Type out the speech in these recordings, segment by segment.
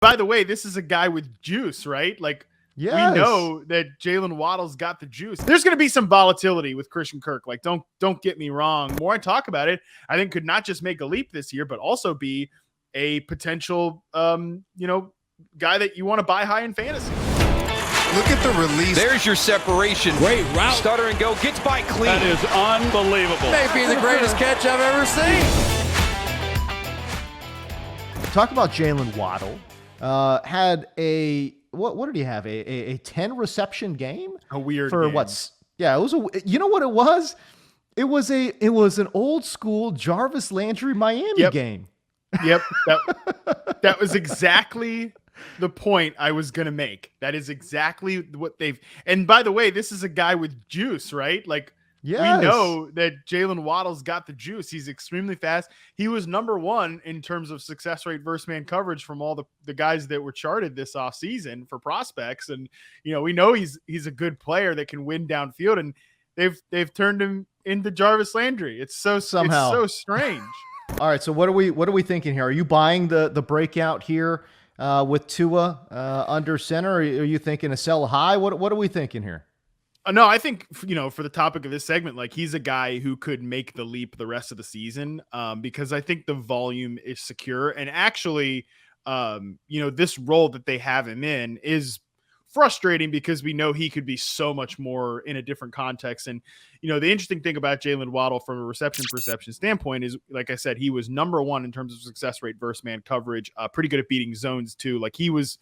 By the way, this is a guy with juice, right? Like, Yes. we know that Jaylen Waddle's got the juice. There's going to be some volatility with Christian Kirk. Like, don't get me wrong. The more I talk about it, I think could not just make a leap this year, but also be a potential, guy that you want to buy high in fantasy. Look at the release. There's your separation. Great route. Stutter and go. Gets by clean. That is unbelievable. May be the greatest catch I've ever seen. Talk about Jaylen Waddle. Had a what did he have? A 10 reception game? A weird for game. What's yeah, it was you know what it was? It was an old school Jarvis Landry Miami game. Yep. That was exactly the point I was going to make. That is exactly what and by the way, this is a guy with juice, right? Like, yes. We know that Jaylen Waddle's got the juice. He's extremely fast. He was number one in terms of success rate versus man coverage from all the guys that were charted this offseason for prospects. And, we know he's a good player that can win downfield, and they've turned him into Jarvis Landry. It's so strange. All right. So what are we thinking here? Are you buying the breakout here with Tua under center? Or are you thinking a sell high? What are we thinking here? No, I think, for the topic of this segment, like, he's a guy who could make the leap the rest of the season, because I think the volume is secure. And actually, this role that they have him in is frustrating because we know he could be so much more in a different context. And, the interesting thing about Jaylen Waddle from a reception perception standpoint is, like I said, he was number one in terms of success rate versus man coverage, pretty good at beating zones too. Like, he was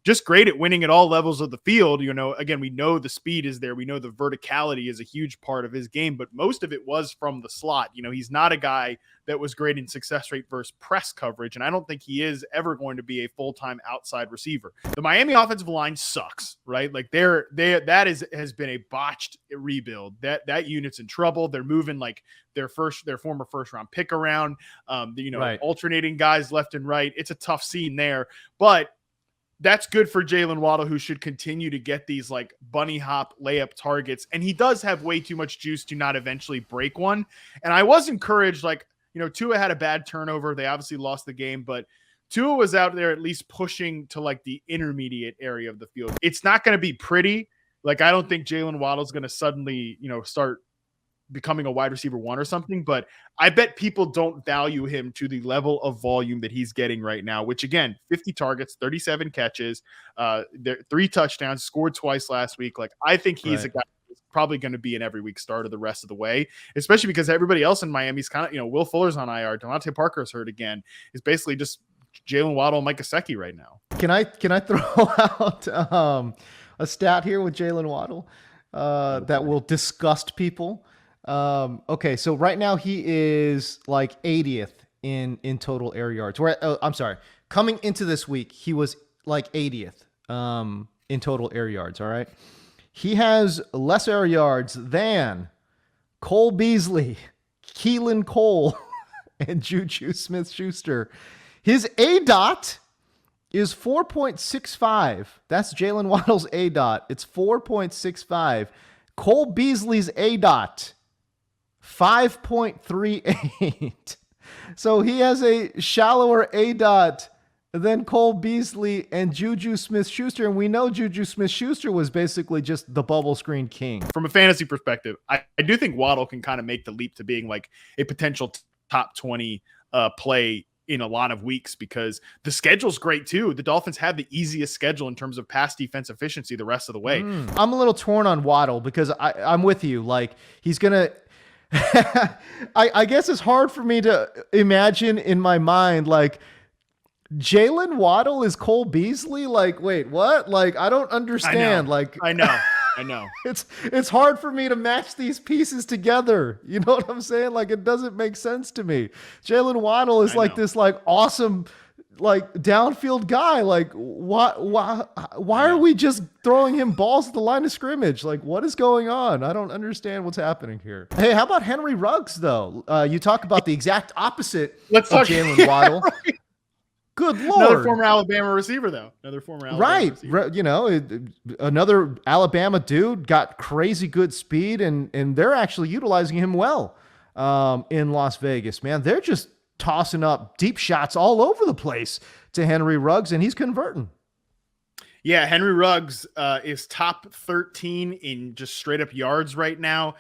just great at winning at all levels of the field. Again, we know the speed is there. We know the verticality is a huge part of his game, but most of it was from the slot. He's not a guy that was great in success rate versus press coverage, and I don't think he is ever going to be a full-time outside receiver. The Miami offensive line sucks, right? Like, has been a botched rebuild. That unit's in trouble. They're moving like their former first-round pick around, Right. Alternating guys left and right. It's a tough scene there, but that's good for Jaylen Waddle, who should continue to get these like bunny hop layup targets. And he does have way too much juice to not eventually break one. And I was encouraged, Tua had a bad turnover. They obviously lost the game, but Tua was out there at least pushing to like the intermediate area of the field. It's not going to be pretty. Like, I don't think Jaylen Waddle's going to suddenly, start becoming a wide receiver one or something, but I bet people don't value him to the level of volume that he's getting right now, which again, 50 targets, 37 catches, 3 touchdowns, scored twice last week. Like, I think he's a guy who's probably going to be an every week starter the rest of the way, especially because everybody else in Miami's kind of, Will Fuller's on IR. Devontae Parker's hurt again. It's basically just Jaylen Waddle and Mike Gesicki right now. Can I throw out a stat here with Jaylen Waddle that will disgust people? Okay, so right now he is like 80th in total air yards. I'm sorry. Coming into this week, he was like 80th in total air yards, all right? He has less air yards than Cole Beasley, Keelan Cole, and Juju Smith-Schuster. His ADOT is 4.65. That's Jaylen Waddle's ADOT. It's 4.65. Cole Beasley's ADOT, 5.38. So he has a shallower ADOT than Cole Beasley and Juju Smith-Schuster. And we know Juju Smith-Schuster was basically just the bubble screen king. From a fantasy perspective, I do think Waddle can kind of make the leap to being like a potential top 20 play in a lot of weeks, because the schedule's great too. The Dolphins have the easiest schedule in terms of pass defense efficiency the rest of the way. I'm a little torn on Waddle because I'm with you. Like, he's going to, I guess it's hard for me to imagine in my mind, like, Jaylen Waddle is Cole Beasley. Like, wait, what? Like, I don't understand. I know. It's hard for me to match these pieces together. You know what I'm saying? Like, it doesn't make sense to me. Jaylen Waddle is like this, like, awesome, like, downfield guy. Like, why are we just throwing him balls at the line of scrimmage? Like, what is going on? I don't understand what's happening here. Hey, how about Henry Ruggs though? You talk about the exact opposite of Jaylen Waddle. Right. Good Lord. Another former Alabama receiver, though. Receiver. You know, another Alabama dude, got crazy good speed, and they're actually utilizing him well in Las Vegas, man. They're just tossing up deep shots all over the place to Henry Ruggs, and he's converting. Yeah, Henry Ruggs is top 13 in just straight up yards right now.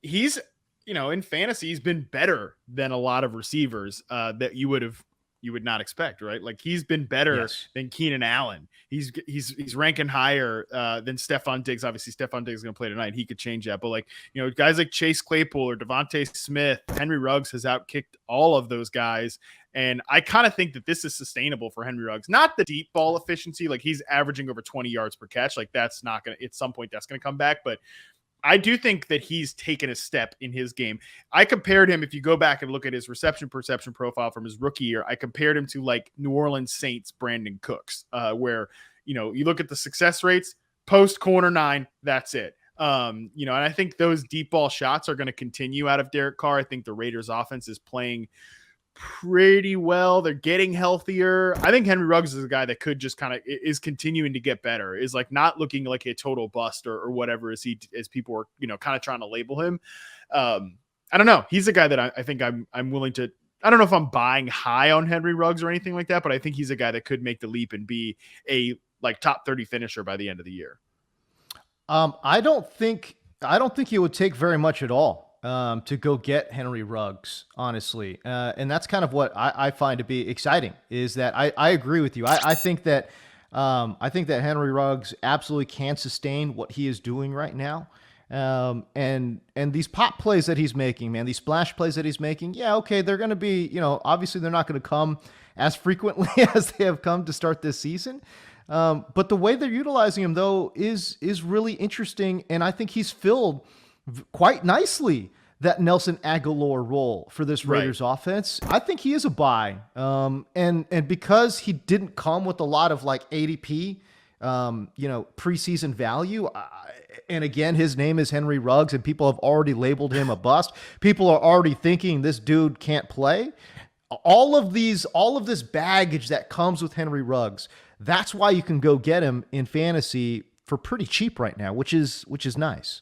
He's, in fantasy, he's been better than a lot of receivers that you would not expect, right? Like he's been better than Keenan Allen. He's ranking higher than Stephon Diggs. Obviously, Stephon Diggs is going to play tonight. He could change that, but guys like Chase Claypool or Devontae Smith, Henry Ruggs has outkicked all of those guys. And I kind of think that this is sustainable for Henry Ruggs. Not the deep ball efficiency, like he's averaging over 20 yards per catch. Like that's not going to, at some point that's going to come back. But I do think that he's taken a step in his game. I compared him, if you go back and look at his reception perception profile from his rookie year, I compared him to like New Orleans Saints Brandon Cooks, where, you look at the success rates, post corner 9, that's it. And I think those deep ball shots are going to continue out of Derek Carr. I think the Raiders offense is playing pretty well. They're getting healthier. I think Henry Ruggs is a guy that could just kind of is continuing to get better, is like not looking like a total bust or whatever as people are, kind of trying to label him. I don't know. He's a guy that I think I'm willing to, I don't know if I'm buying high on Henry Ruggs or anything like that, but I think he's a guy that could make the leap and be a like top 30 finisher by the end of the year. I don't think it would take very much at all to go get Henry Ruggs, honestly. And that's kind of what I find to be exciting, is that I agree with you. I think that Henry Ruggs absolutely can sustain what he is doing right now. And these pop plays that he's making, man, these splash plays that he's making, yeah, okay, they're going to be, obviously they're not going to come as frequently as they have come to start this season. But the way they're utilizing him, though, is really interesting, and I think he's filled quite nicely that Nelson Aguilar role for this Raiders offense. I think he is a buy. And because he didn't come with a lot of like ADP, preseason value, and again, his name is Henry Ruggs, and people have already labeled him a bust. People are already thinking this dude can't play. All of this baggage that comes with Henry Ruggs, that's why you can go get him in fantasy for pretty cheap right now, which is nice.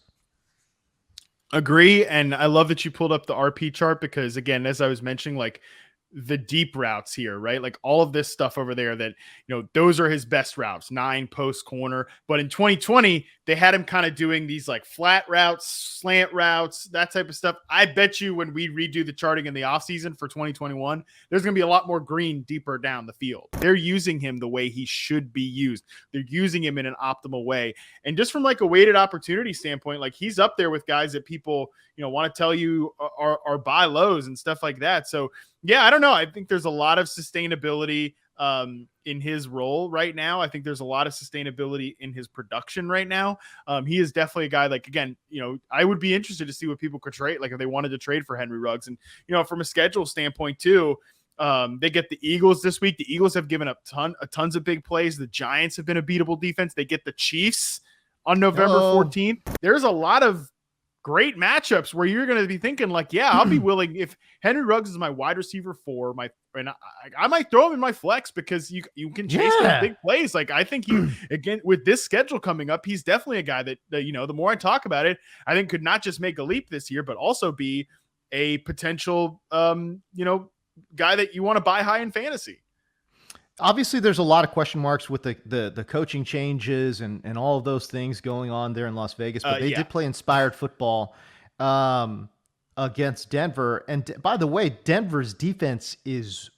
Agree. And I love that you pulled up the RP chart because, again, as I was mentioning, like the deep routes here, right? Like all of this stuff over there that, those are his best routes, 9 post corner. But in 2020, they had him kind of doing these like flat routes, slant routes, that type of stuff. I bet you when we redo the charting in the offseason for 2021, there's going to be a lot more green deeper down the field. They're using him the way he should be used. They're using him in an optimal way. And just from like a weighted opportunity standpoint, like he's up there with guys that people, want to tell you are buy lows and stuff like that. So yeah, I don't know. I think there's a lot of sustainability in his role right now. I think there's a lot of sustainability in his production right now. He is definitely a guy like, again, I would be interested to see what people could trade, like if they wanted to trade for Henry Ruggs. And, from a schedule standpoint too, they get the Eagles this week. The Eagles have given up tons of big plays. The Giants have been a beatable defense. They get the Chiefs on November 14th. There's a lot of great matchups where you're going to be thinking like, yeah, I'll be willing if Henry Ruggs is my wide receiver 4, I might throw him in my flex because you can chase those big plays. Like I think again, with this schedule coming up, he's definitely a guy that the more I talk about it, I think could not just make a leap this year, but also be a potential, guy that you want to buy high in fantasy. Obviously, there's a lot of question marks with the coaching changes and all of those things going on there in Las Vegas, but they did play inspired football against Denver. And by the way, Denver's defense is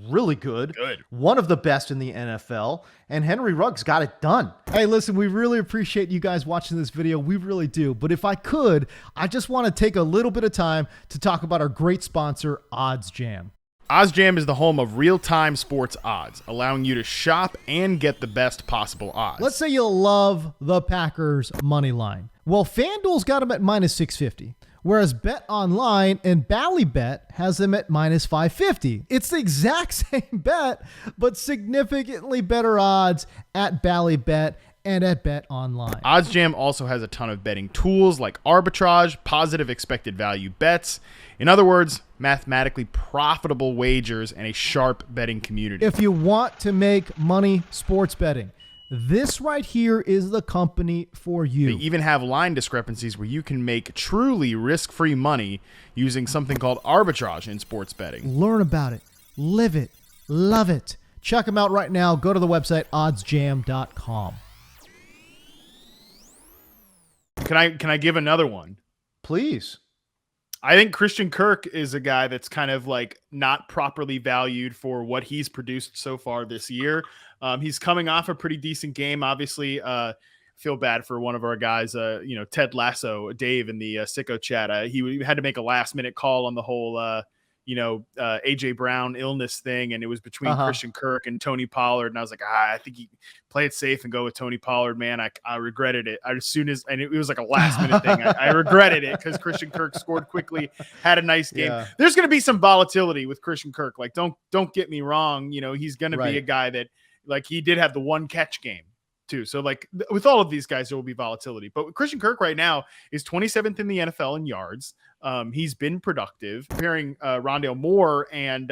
really good. One of the best in the NFL, and Henry Ruggs got it done. Hey, listen, we really appreciate you guys watching this video. We really do. But if I could, I just want to take a little bit of time to talk about our great sponsor, OddsJam. OddsJam is the home of real-time sports odds, allowing you to shop and get the best possible odds. Let's say you love the Packers money line. Well, FanDuel's got them at minus 650, whereas Bet Online and Ballybet has them at minus 550. It's the exact same bet, but significantly better odds at Ballybet and at Bet Online. OddsJam also has a ton of betting tools like arbitrage, positive expected value bets. In other words, mathematically profitable wagers and a sharp betting community. If you want to make money sports betting, this right here is the company for you. They even have line discrepancies where you can make truly risk-free money using something called arbitrage in sports betting. Learn about it. Live it. Love it. Check them out right now. Go to the website oddsjam.com. Can I give another one? Please. I think Christian Kirk is a guy that's kind of like not properly valued for what he's produced so far this year. He's coming off a pretty decent game. Obviously, feel bad for one of our guys, Ted Lasso, Dave in the Sicko chat. He had to make a last minute call on the whole, AJ Brown illness thing. And it was between Christian Kirk and Tony Pollard. And I was like, I think he play it safe and go with Tony Pollard, man. I regretted it and it was like a last minute thing. I regretted it because Christian Kirk scored quickly, had a nice game. Yeah. There's going to be some volatility with Christian Kirk. Like, don't get me wrong. He's going to be a guy that, like, he did have the one catch game too. So like with all of these guys, there will be volatility, but Christian Kirk right now is 27th in the NFL in yards. He's been productive. Comparing Rondale Moore and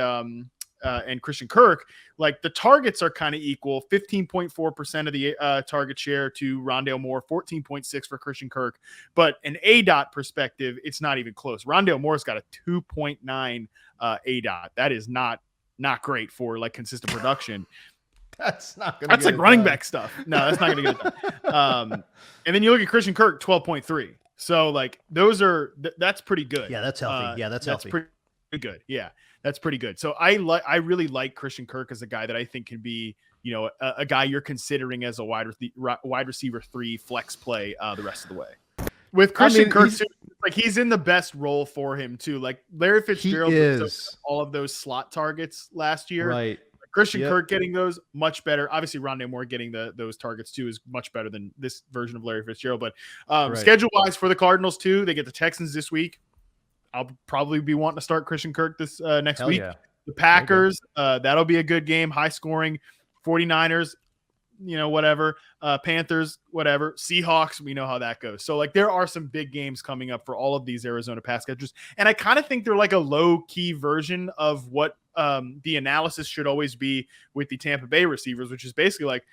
Christian Kirk, like the targets are kind of equal, 15.4% of the target share to Rondale Moore, 14.6 for Christian Kirk. But an ADOT perspective, it's not even close. Rondale Moore's got a 2.9 ADOT. That is not great for like consistent production. That's not going to That's like running back stuff. No, that's not going to get it done. And then you look at Christian Kirk, 12.3. So like that's pretty good. Yeah, that's healthy. That's healthy. Pretty good. Yeah, that's pretty good. So I really like Christian Kirk as a guy that I think can be, a guy you're considering as a wide receiver 3 flex play the rest of the way. With Christian Kirk, he's in the best role for him too. Like Larry Fitzgerald was all of those slot targets last year. Right. Christian Kirk getting those much better. Obviously, Rondale Moore getting those targets too is much better than this version of Larry Fitzgerald. But schedule-wise for the Cardinals too, they get the Texans this week. I'll probably be wanting to start Christian Kirk this next week. Yeah. The Packers, that'll be a good game, high scoring. 49ers, whatever. Panthers, whatever. Seahawks, we know how that goes. So like there are some big games coming up for all of these Arizona pass catchers, and I kind of think they're like a low-key version of what the analysis should always be with the Tampa Bay receivers, which is basically like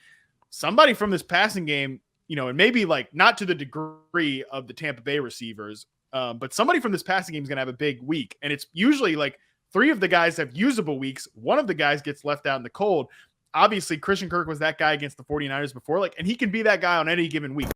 somebody from this passing game, and maybe like not to the degree of the Tampa Bay receivers, but somebody from this passing game is going to have a big week. And it's usually like 3 of the guys have usable weeks. 1 of the guys gets left out in the cold. Obviously, Christian Kirk was that guy against the 49ers before, and he can be that guy on any given week.